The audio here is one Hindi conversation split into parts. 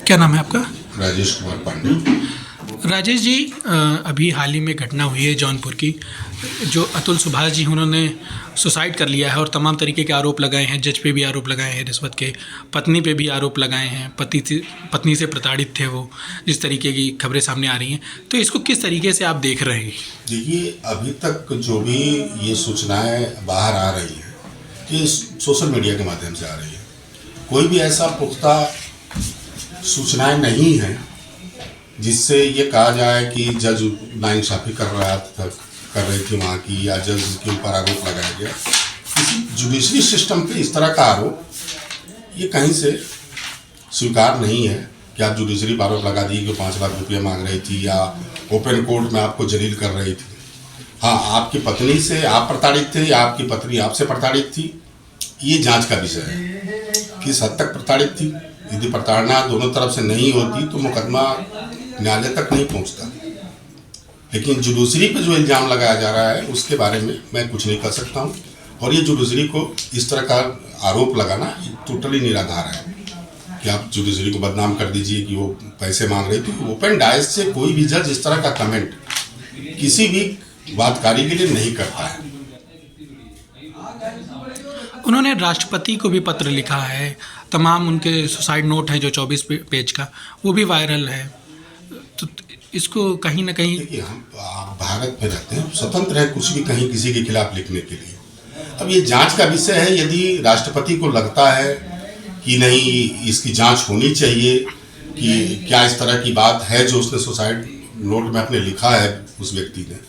क्या नाम है आपका? राजेश कुमार पांडे। राजेश जी, अभी हाल ही में घटना हुई है जौनपुर की, जो अतुल सुभाष जी उन्होंने सुसाइड कर लिया है और तमाम तरीके के आरोप लगाए हैं। जज पे भी आरोप लगाए हैं रिश्वत के, पत्नी पे भी आरोप लगाए हैं, पत्नी से प्रताड़ित थे वो, जिस तरीके की खबरें सामने आ रही हैं। तो इसको किस तरीके से आप देख रहे हैं? देखिए, अभी तक जो भी ये सूचनाएं बाहर आ रही हैं कि सोशल मीडिया के माध्यम से आ रही है, कोई भी ऐसा पुख्ता सूचनाएं नहीं है जिससे ये कहा जाए कि जज नाइंसाफ़ी कर रही थी वहाँ की, या जज के ऊपर आरोप लगाया गया। किसी जुडिशरी सिस्टम पे इस तरह का आरोप ये कहीं से स्वीकार नहीं है कि आप जुडिशरी पर आरोप लगा दिए कि 5 लाख रुपये मांग रही थी या ओपन कोर्ट में आपको जलील कर रही थी। हाँ, आपकी पत्नी से आप प्रताड़ित थे या आपकी पत्नी आपसे प्रताड़ित थी, ये जांच का विषय है। किस हद तक प्रताड़ित थी? यदि प्रताड़ना दोनों तरफ से नहीं होती तो मुकदमा न्यायालय तक नहीं पहुंचता। लेकिन जुडिशरी पे जो इल्ज़ाम लगाया जा रहा है उसके बारे में मैं कुछ नहीं कर सकता हूं, और ये जुडिशरी को इस तरह का आरोप लगाना टोटली निराधार है कि आप जुडिशरी को बदनाम कर दीजिए कि वो पैसे मांग रही थी। ओपन डायस से कोई भी जज इस तरह का कमेंट किसी भी वादकारी के लिए नहीं करता है। उन्होंने राष्ट्रपति को भी पत्र लिखा है, तमाम उनके सुसाइड नोट हैं जो 24 पेज का, वो भी वायरल है। तो इसको कहीं ना कहीं, देखिए, हम भारत में रहते हैं, स्वतंत्र है कुछ भी कहीं किसी के खिलाफ लिखने के लिए। अब ये जांच का विषय है। यदि राष्ट्रपति को लगता है कि नहीं, इसकी जांच होनी चाहिए कि क्या इस तरह की बात है जो उसने सुसाइड नोट में अपने लिखा है, उस व्यक्ति ने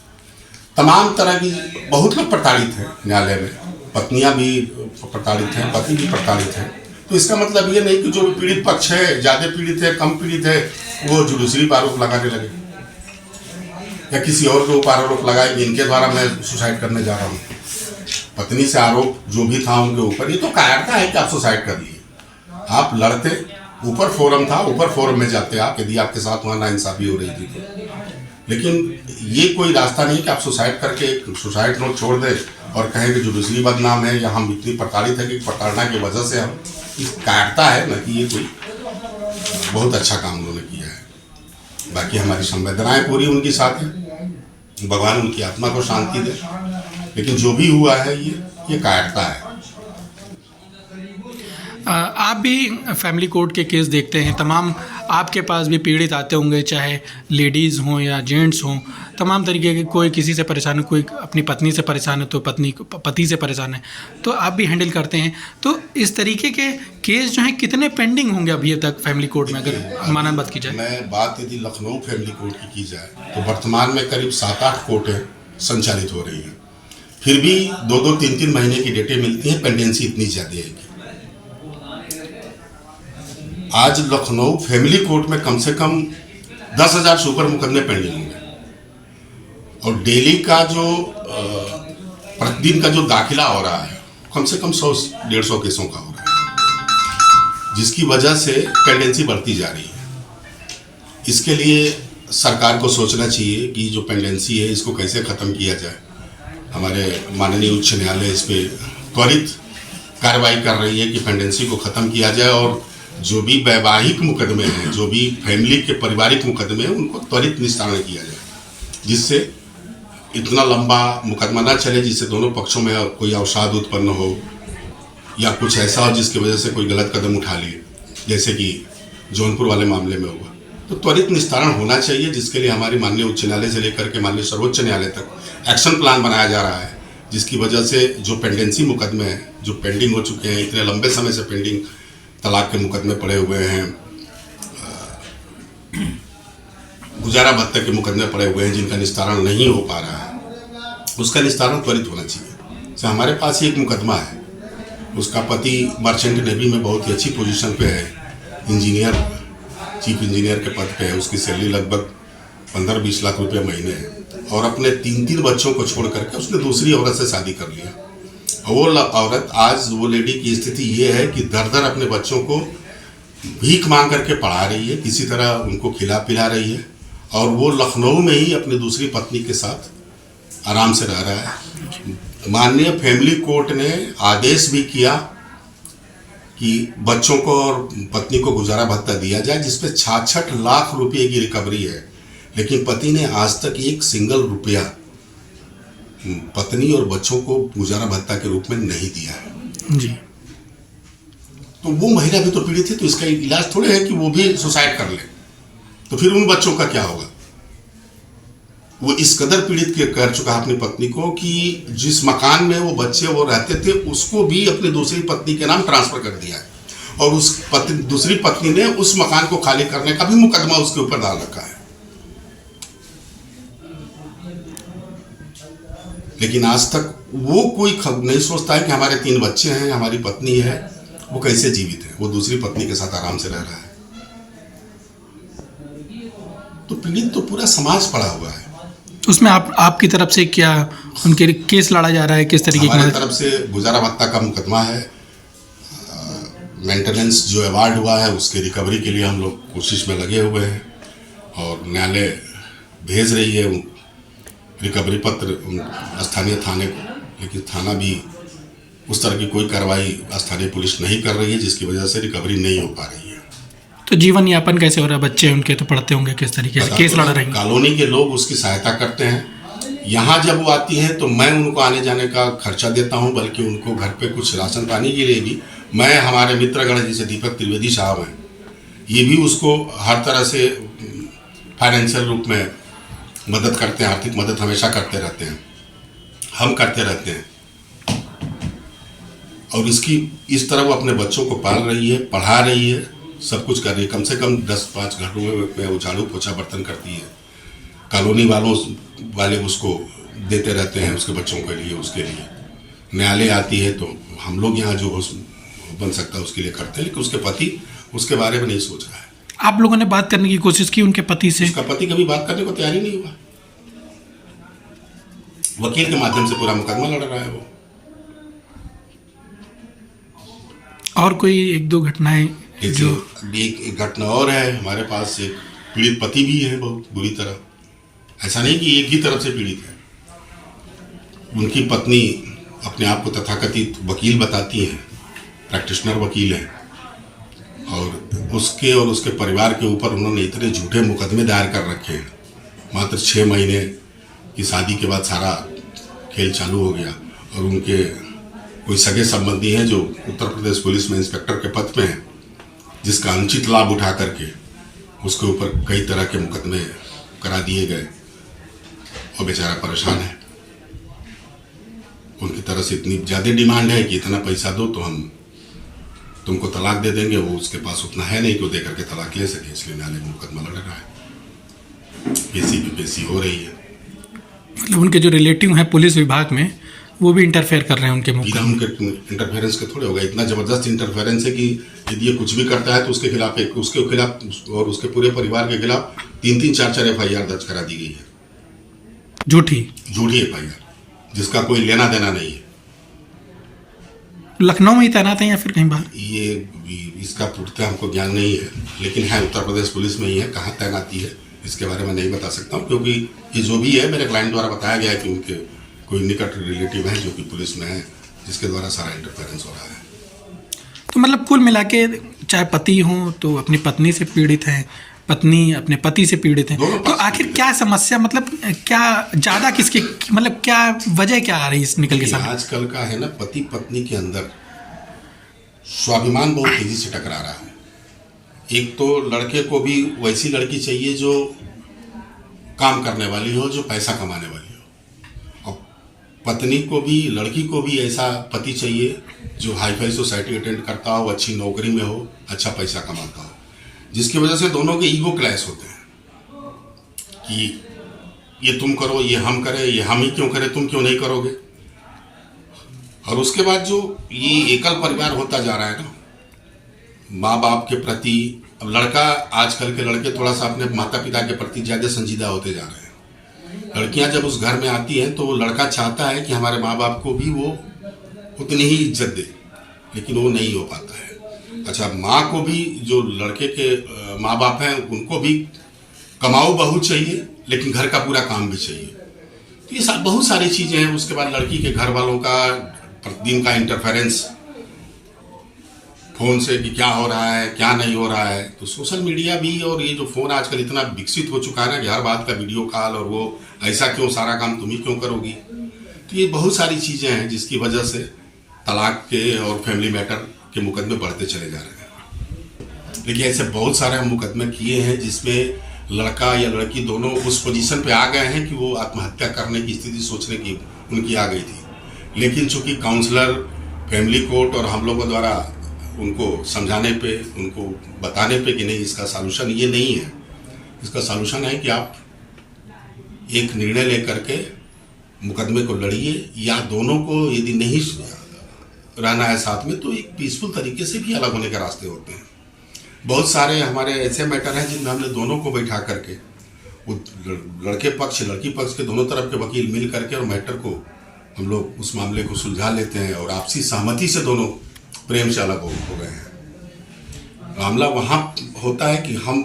तमाम तरह की, बहुत लोग प्रताड़ित हैं न्यायालय में, पत्नियां भी प्रताड़ित हैं, पति भी प्रताड़ित हैं। तो इसका मतलब ये नहीं कि जो पीड़ित पक्ष है, ज़्यादा पीड़ित है, कम पीड़ित है, वो जुडिशरी पर आरोप लगाने लगे या किसी और के ऊपर आरोप लगाए कि इनके द्वारा मैं सुसाइड करने जा रहा हूँ। पत्नी से आरोप जो भी था उनके ऊपर, ये तो कायरता है कि आप सुसाइड कर लिए। आप लड़ते, ऊपर फोरम था, ऊपर फोरम में जाते आप, यदि आपके साथ वहाँ नाइंसाफ़ी हो रही थी तो। लेकिन ये कोई रास्ता नहीं कि आप सुसाइड करके सुसाइड नोट छोड़ दें और कहें कि जुडिशरी बदनाम है या हम इतनी प्रताड़ित है कि प्रताड़ना की वजह से हम, काटता है न कि ये कोई बहुत अच्छा काम उन्होंने किया है। बाकी हमारी संवेदनाएं पूरी उनके साथ है, भगवान उनकी आत्मा को शांति दे। लेकिन जो भी हुआ है ये काटता है। आप भी फैमिली कोर्ट के केस देखते हैं, तमाम आपके पास भी पीड़ित आते होंगे, चाहे लेडीज़ हों या जेंट्स हों, तमाम तरीके के, कोई किसी से परेशान है, कोई अपनी पत्नी से परेशान है तो पति से परेशान है, तो आप भी हैंडल करते हैं। तो इस तरीके के केस जो हैं कितने पेंडिंग होंगे अभी तक फैमिली कोर्ट में, अगर अनुमानन बात की जाए? मैं बात यदि लखनऊ फैमिली कोर्ट की जाए तो वर्तमान में करीब 7-8 कोर्टें संचालित हो रही हैं। फिर भी 2-2, 3-3 महीने की डेटें मिलती हैं, पेंडेंसी इतनी ज़्यादा है कि आज लखनऊ फैमिली कोर्ट में कम से कम 10,000 से ऊपर मुकदमे पेंडिंग होंगे, और डेली का जो प्रतिदिन का जो दाखिला हो रहा है कम से कम 100-150 केसों का हो रहा है, जिसकी वजह से पेंडेंसी बढ़ती जा रही है। इसके लिए सरकार को सोचना चाहिए कि जो पेंडेंसी है इसको कैसे ख़त्म किया जाए। हमारे माननीय उच्च न्यायालय इस पर त्वरित कार्रवाई कर रही है कि पेंडेंसी को ख़त्म किया जाए, और जो भी वैवाहिक मुकदमे हैं, जो भी फैमिली के पारिवारिक मुकदमे हैं, उनको त्वरित निस्तारण किया जाए, जिससे इतना लंबा मुकदमा ना चले, जिससे दोनों पक्षों में कोई अवसाद उत्पन्न हो या कुछ ऐसा हो जिसकी वजह से कोई गलत कदम उठा लिए, जैसे कि जौनपुर वाले मामले में हुआ। तो त्वरित निस्तारण होना चाहिए, जिसके लिए हमारी माननीय उच्च न्यायालय से लेकर के माननीय सर्वोच्च न्यायालय तक एक्शन प्लान बनाया जा रहा है, जिसकी वजह से जो पेंडेंसी मुकदमे हैं, जो पेंडिंग हो चुके हैं, इतने लंबे समय से पेंडिंग तलाक के मुकदमे पड़े हुए हैं, गुजारा भत्ते के मुकदमे पड़े हुए हैं, जिनका निस्तारण नहीं हो पा रहा है, उसका निस्तारण त्वरित होना चाहिए। तो हमारे पास ही एक मुकदमा है, उसका पति मर्चेंट नेवी में बहुत ही अच्छी पोजीशन पे है, इंजीनियर, चीफ इंजीनियर के पद पे है, उसकी सैलरी लगभग 15-20 लाख रुपये महीने है, और अपने 3-3 बच्चों को छोड़ करके उसने दूसरी औरत से शादी कर लिया। वो औरत, आज वो लेडी की स्थिति ये है कि दर अपने बच्चों को भीख मांग करके पढ़ा रही है, किसी तरह उनको खिला पिला रही है, और वो लखनऊ में ही अपनी दूसरी पत्नी के साथ आराम से रह रहा है। माननीय फैमिली कोर्ट ने आदेश भी किया कि बच्चों को और पत्नी को गुजारा भत्ता दिया जाए, जिसपे 66 लाख रुपए की रिकवरी है, लेकिन पति ने आज तक एक सिंगल रुपया पत्नी और बच्चों को गुजारा भत्ता के रूप में नहीं दिया है। जी। तो वो महिला भी तो पीड़ित है, तो इसका इलाज थोड़े है कि वो भी सुसाइड कर ले, तो फिर उन बच्चों का क्या होगा। वो इस कदर पीड़ित कर चुका है अपनी पत्नी को कि जिस मकान में वो बच्चे वो रहते थे उसको भी अपनी दूसरी पत्नी के नाम ट्रांसफर कर दिया है, और उस दूसरी पत्नी ने उस मकान को खाली करने का भी मुकदमा उसके ऊपर डाल रखा है। लेकिन आज तक वो कोई नहीं सोचता है कि हमारे 3 बच्चे हैं, हमारी पत्नी है, वो कैसे जीवित है, वो दूसरी पत्नी के साथ आराम से रह रहा है। तो पीड़ित तो पूरा समाज पड़ा हुआ है। उसमें आपकी तरफ से क्या उनके केस लड़ा जा रहा है, किस तरीके की हमारी तरफ से गुजारा भत्ता का मुकदमा है, मेंटेनेंस जो अवार्ड हुआ है उसके रिकवरी के लिए हम लोग कोशिश में लगे हुए हैं, और न्यायालय भेज रही है रिकवरी पत्र स्थानीय थाने को, लेकिन थाना भी उस तरह की कोई कार्रवाई स्थानीय पुलिस नहीं कर रही है, जिसकी वजह से रिकवरी नहीं हो पा रही है। तो जीवन यापन कैसे हो रहा है? बच्चे उनके तो पढ़ते होंगे, किस तरीके से केस लड़ रहे हैं? कॉलोनी के लोग उसकी सहायता करते हैं। यहाँ जब वो आती है तो मैं उनको आने जाने का खर्चा देता हूँ, बल्कि उनको घर पे कुछ राशन पानी के लिए भी मैं, हमारे मित्रगण जैसे दीपक त्रिवेदी साहब हैं, ये भी उसको हर तरह से फाइनेंशियल रूप में मदद करते हैं, आर्थिक मदद हमेशा करते रहते हैं, हम करते रहते हैं। और इसकी इस तरह वो अपने बच्चों को पाल रही है, पढ़ा रही है, सब कुछ कर रही है। कम से कम 10-5 घरों में वो झाड़ू पोछा बर्तन करती है। कॉलोनी वाले उसको देते रहते हैं उसके बच्चों के लिए, उसके लिए न्यायालय आती है तो हम लोग यहाँ जो बन सकता है उसके लिए करते हैं, लेकिन उसके पति उसके बारे में नहीं सोच रहा है। आप लोगों ने बात करने की कोशिश की उनके पति से? उसका पति कभी बात करने को तैयार ही नहीं हुआ। वकील के माध्यम से पूरा मुकदमा लड़ रहा है वो। और कोई 1-2 घटनाएं जो एक घटना और है हमारे पास, एक पीड़ित पति भी है बहुत बुरी तरह। ऐसा नहीं कि एक ही तरफ से पीड़ित है, उनकी पत्नी अपने आप को तथाकथित वकील बताती हैं, प्रैक्टिशनर वकील है, और उसके और उसके परिवार के ऊपर उन्होंने इतने झूठे मुकदमे दायर कर रखे हैं। मात्र 6 महीने की शादी के बाद सारा खेल चालू हो गया, और उनके कोई सगे संबंधी हैं जो उत्तर प्रदेश पुलिस में इंस्पेक्टर के पद पे हैं, जिसका अनुचित लाभ उठा करके उसके ऊपर कई तरह के मुकदमे करा दिए गए, और बेचारा परेशान है। उनकी तरफ से इतनी ज़्यादा डिमांड है कि इतना पैसा दो तो हम तुमको तलाक दे देंगे, वो उसके पास उतना है नहीं कि वो दे करके तलाक ले सके, इसलिए न्यायालय में मुकदमा लड़ रहा है। पेशी हो रही है। मतलब उनके जो रिलेटिव हैं पुलिस विभाग में, वो भी इंटरफेयर कर रहे हैं उनके मुकदमे। उनके इंटरफेरेंस के थोड़े होगा, इतना जबरदस्त इंटरफेरेंस है कि यदि ये कुछ भी करता है तो उसके खिलाफ और उसके पूरे परिवार के खिलाफ 3-3, 4-4 FIR दर्ज करा दी गई है। झूठी FIR, जिसका कोई लेना देना नहीं है। लखनऊ में ही तैनात है या फिर कहीं बाहर? ये इसका पूर्णतः हमको ज्ञान नहीं है, लेकिन है उत्तर प्रदेश पुलिस में ही है। कहाँ तैनाती है इसके बारे में नहीं बता सकता हूँ, क्योंकि ये जो भी है मेरे क्लाइंट द्वारा बताया गया है कि उनके कोई निकट रिलेटिव है जो कि पुलिस में है, जिसके द्वारा सारा इंटरफेरेंस हो रहा है। तो मतलब कुल मिला के चाहे पति हो तो अपनी पत्नी से पीड़ित है, पत्नी अपने पति से पीड़ित है, तो आखिर क्या समस्या, मतलब क्या ज़्यादा किसके, मतलब क्या वजह क्या आ रही है इस निकल के सामने? आजकल का है ना, पति पत्नी के अंदर स्वाभिमान बहुत तेजी से टकरा रहा है। एक तो लड़के को भी वैसी लड़की चाहिए जो काम करने वाली हो, जो पैसा कमाने वाली हो, और पत्नी को भी, लड़की को भी ऐसा पति चाहिए जो हाई फाई सोसाइटी अटेंड करता हो, अच्छी नौकरी में हो, अच्छा पैसा कमाता हो, जिसकी वजह से दोनों के ईगो क्लैश होते हैं कि ये तुम करो, ये हम करें, ये हम ही क्यों करें, तुम क्यों नहीं करोगे। और उसके बाद जो ये एकल परिवार होता जा रहा है ना, माँ बाप के प्रति, अब लड़का, आजकल के लड़के थोड़ा सा अपने माता पिता के प्रति ज़्यादा संजीदा होते जा रहे हैं। लड़कियां जब उस घर में आती हैं तो वो लड़का चाहता है कि हमारे माँ बाप को भी वो उतनी ही इज्जत दे, लेकिन वो नहीं हो पाता है। अच्छा, माँ को भी, जो लड़के के माँ बाप हैं उनको भी कमाऊ बहू चाहिए, लेकिन घर का पूरा काम भी चाहिए। तो ये बहुत सारी चीज़ें हैं। उसके बाद लड़की के घर वालों का प्रतिदिन का इंटरफेरेंस, फ़ोन से कि क्या हो रहा है क्या नहीं हो रहा है। तो सोशल मीडिया भी और ये जो फ़ोन आजकल इतना विकसित हो चुका है ना कि हर बात का वीडियो कॉल, और वो ऐसा क्यों, सारा काम तुम ही क्यों करोगी। तो ये बहुत सारी चीज़ें हैं जिसकी वजह से तलाक के और फैमिली मैटर के मुकदमे बढ़ते चले जा रहे हैं। लेकिन ऐसे बहुत सारे हम मुकदमे किए हैं जिसमें लड़का या लड़की दोनों उस पोजीशन पे आ गए हैं कि वो आत्महत्या करने की स्थिति सोचने की उनकी आ गई थी। लेकिन चूंकि काउंसलर, फैमिली कोर्ट और हम लोगों द्वारा उनको समझाने पे, उनको बताने पे कि नहीं, इसका सॉल्यूशन ये नहीं है, इसका सॉल्यूशन है कि आप एक निर्णय लेकर के मुकदमे को लड़िए, या दोनों को यदि नहीं रहना है साथ में तो एक पीसफुल तरीके से भी अलग होने के रास्ते होते हैं। बहुत सारे हमारे ऐसे मैटर हैं जिनमें हमने दोनों को बैठा करके, वो लड़के पक्ष लड़की पक्ष के दोनों तरफ के वकील मिल करके और मैटर को हम लोग उस मामले को सुलझा लेते हैं और आपसी सहमति से दोनों प्रेम से अलग हो गए हैं। मामला वहाँ होता है कि हम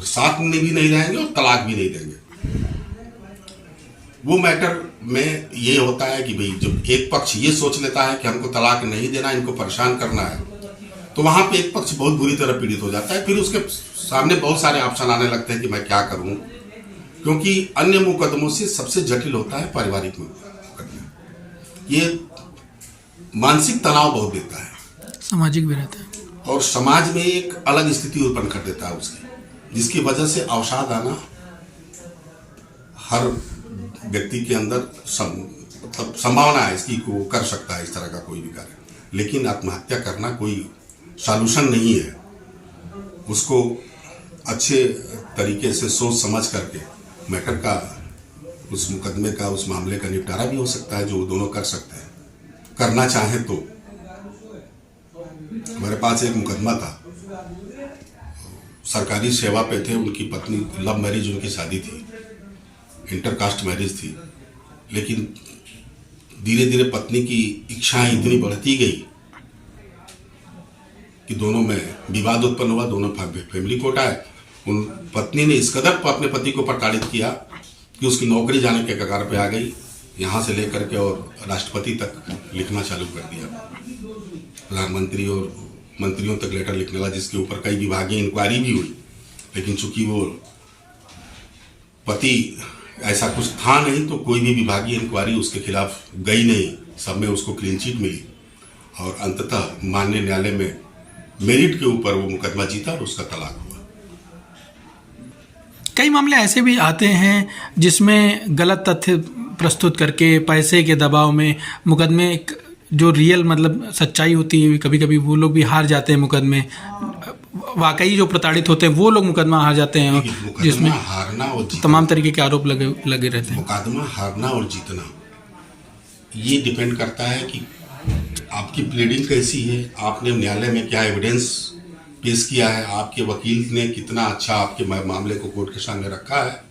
साथ में भी नहीं रहेंगे और तलाक भी नहीं देंगे। वो मैटर में ये होता है कि भाई जब एक पक्ष ये सोच लेता है कि हमको तलाक नहीं देना, इनको परेशान करना है, तो वहाँ पे एक पक्ष बहुत बुरी तरह पीड़ित हो जाता है। फिर उसके सामने बहुत सारे ऑप्शन आने लगते हैं कि मैं क्या करूँ, क्योंकि अन्य मुकदमों से सबसे जटिल होता है पारिवारिक मुकदमा। ये मानसिक तनाव बहुत देता है, सामाजिक भी रहता है, और समाज में एक अलग स्थिति उत्पन्न कर देता है उसकी, जिसकी वजह से अवसाद आना हर व्यक्ति के अंदर मतलब संभावना है इसकी को कर सकता है इस तरह का कोई भी कार्य। लेकिन आत्महत्या करना कोई सॉल्यूशन नहीं है। उसको अच्छे तरीके से सोच समझ करके मैटर का, उस मुकदमे का, उस मामले का निपटारा भी हो सकता है, जो दोनों कर सकते हैं, करना चाहें तो। हमारे पास एक मुकदमा था, सरकारी सेवा पे थे, उनकी पत्नी, लव मैरिज उनकी शादी थी, इंटरकास्ट मैरिज थी, लेकिन धीरे धीरे पत्नी की इच्छाएं इतनी बढ़ती गई कि दोनों में विवाद उत्पन्न हुआ। दोनों फैमिली कोर्ट आए। उन पत्नी ने इस कदर अपने पति को प्रताड़ित किया कि उसकी नौकरी जाने के कगार पे आ गई। यहाँ से लेकर के और राष्ट्रपति तक लिखना चालू कर दिया, प्रधानमंत्री और मंत्रियों तक लेटर लिखने लगा, जिसके ऊपर कई विभागीय इंक्वायरी भी हुई। लेकिन चूंकि वो पति ऐसा कुछ था नहीं, तो कोई भी विभागीय इंक्वायरी उसके खिलाफ गई नहीं, सब में उसको क्लीन चिट मिली और अंततः माननीय न्यायालय में मेरिट के ऊपर वो मुकदमा जीता और उसका तलाक हुआ। कई मामले ऐसे भी आते हैं जिसमें गलत तथ्य प्रस्तुत करके पैसे के दबाव में मुकदमे, जो रियल मतलब सच्चाई होती है, कभी कभी वो लोग भी हार जाते हैं मुकदमे। वाकई जो प्रताड़ित होते हैं वो लोग मुकदमा हार जाते हैं, जिसमें हारना और तमाम तरीके के आरोप लगे रहते हैं। मुकदमा हारना और जीतना ये डिपेंड करता है कि आपकी प्लीडिंग कैसी है, आपने न्यायालय में क्या एविडेंस पेश किया है, आपके वकील ने कितना अच्छा आपके मामले को कोर्ट के सामने रखा है।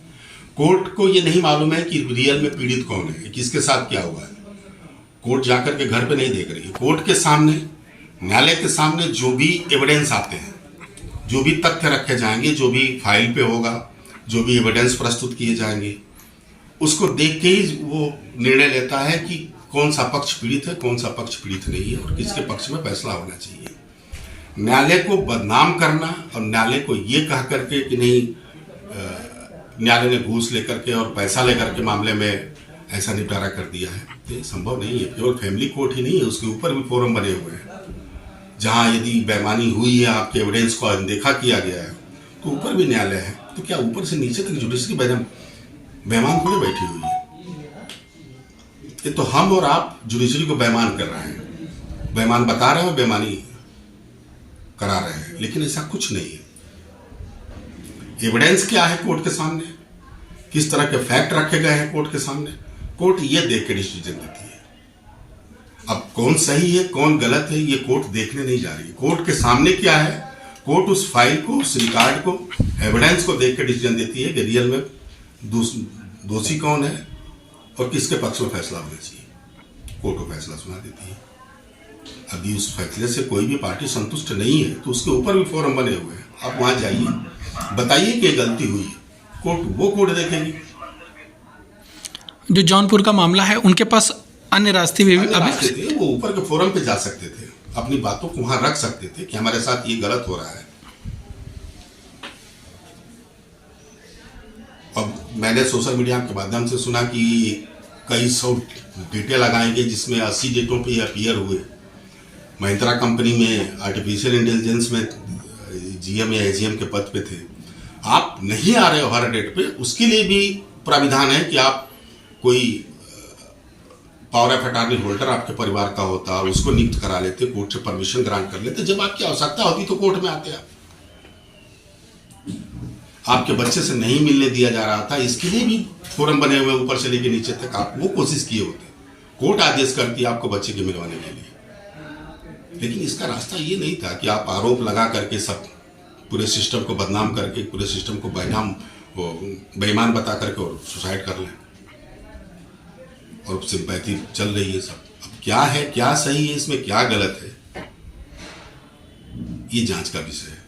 कोर्ट को ये नहीं मालूम है कि रियल में पीड़ित कौन है, किसके साथ क्या हुआ है। कोर्ट जाकर के घर पे नहीं देख रही है। कोर्ट के सामने, न्यायालय के सामने जो भी एविडेंस आते हैं, जो भी तथ्य रखे जाएंगे, जो भी फाइल पे होगा, जो भी एविडेंस प्रस्तुत किए जाएंगे, उसको देख के ही वो निर्णय लेता है कि कौन सा पक्ष पीड़ित है, कौन सा पक्ष पीड़ित नहीं है और किसके पक्ष में फैसला होना चाहिए। न्यायालय को बदनाम करना और न्यायालय को ये कह करके कि नहीं न्यायालय ने घूस लेकर के और पैसा लेकर के मामले में ऐसा निपटारा कर दिया है, ये संभव नहीं है। केवल फैमिली कोर्ट ही नहीं है, उसके ऊपर भी फोरम बने हुए हैं, जहाँ यदि बेईमानी हुई है, आपके एविडेंस को अनदेखा किया गया है, तो ऊपर भी न्यायालय है। तो क्या ऊपर से नीचे तक जुडिशरी बेईमान थोड़ी बैठी हुई है? ये तो हम और आप जुडिशरी को बेईमान कर रहे हैं, बेईमान बता रहे हैं और बेईमानी करा रहे हैं, लेकिन ऐसा कुछ नहीं है। एविडेंस क्या है कोर्ट के सामने, किस तरह के फैक्ट रखे गए हैं कोर्ट के सामने, कोर्ट ये देख के डिसीजन देती है। अब कौन सही है कौन गलत है ये कोर्ट देखने नहीं जा रही है। कोर्ट के सामने क्या है, कोर्ट उस फाइल को, उस रिकॉर्ड को, एविडेंस को देख के डिसीजन देती है कि रियल में दोषी कौन है और किसके पक्ष में फैसला होना चाहिए। कोर्ट को फैसला सुना देती है। अभी उस फैसले से कोई भी पार्टी संतुष्ट नहीं है तो उसके ऊपर भी फोरम बने हुए हैं, आप वहां जाइए, बताइए कि गलती हुई है, कोर्ट देखेगी। जो जौनपुर का मामला है, उनके पास अन्य रास्ते भी अभी वो ऊपर के फोरम पे जा सकते थे, अपनी बातों को वहां रख सकते थे कि हमारे साथ ये गलत हो रहा है। अब मैंने सोशल मीडिया के माध्यम से सुना कि कई सौ डेटे लगाएंगे जिसमें 80 डेटों पे अपीयर हुए। महिंद्रा कंपनी में आर्टिफिशियल इंटेलिजेंस में जीएम या एजीएम के पद पे थे। आप नहीं आ रहे हो हर डेट पे, उसके लिए भी प्राविधान है कि आप कोई पावर ऑफ अटॉर्नी होल्डर आपके परिवार का होता, उसको नियुक्त करा लेते, कोर्ट से परमिशन ग्रांट कर लेते। जब आपकी आवश्यकता होती तो कोर्ट में आते आप। आपके बच्चे से नहीं मिलने दिया जा रहा था, इसके लिए भी फोरम बने हुए ऊपर से लेकर नीचे तक आप वो कोशिश किए होते। कोर्ट आदेश करती है आपको बच्चे के मिलवाने के लिए, लेकिन इसका रास्ता ये नहीं था कि आप आरोप लगा करके सब पूरे सिस्टम को बदनाम करके, पूरे सिस्टम को बेईमान बता करके और सुसाइड कर लें। और सिंपैथी चल रही है सब। अब क्या है, क्या सही है, इसमें क्या गलत है, ये जांच का विषय है।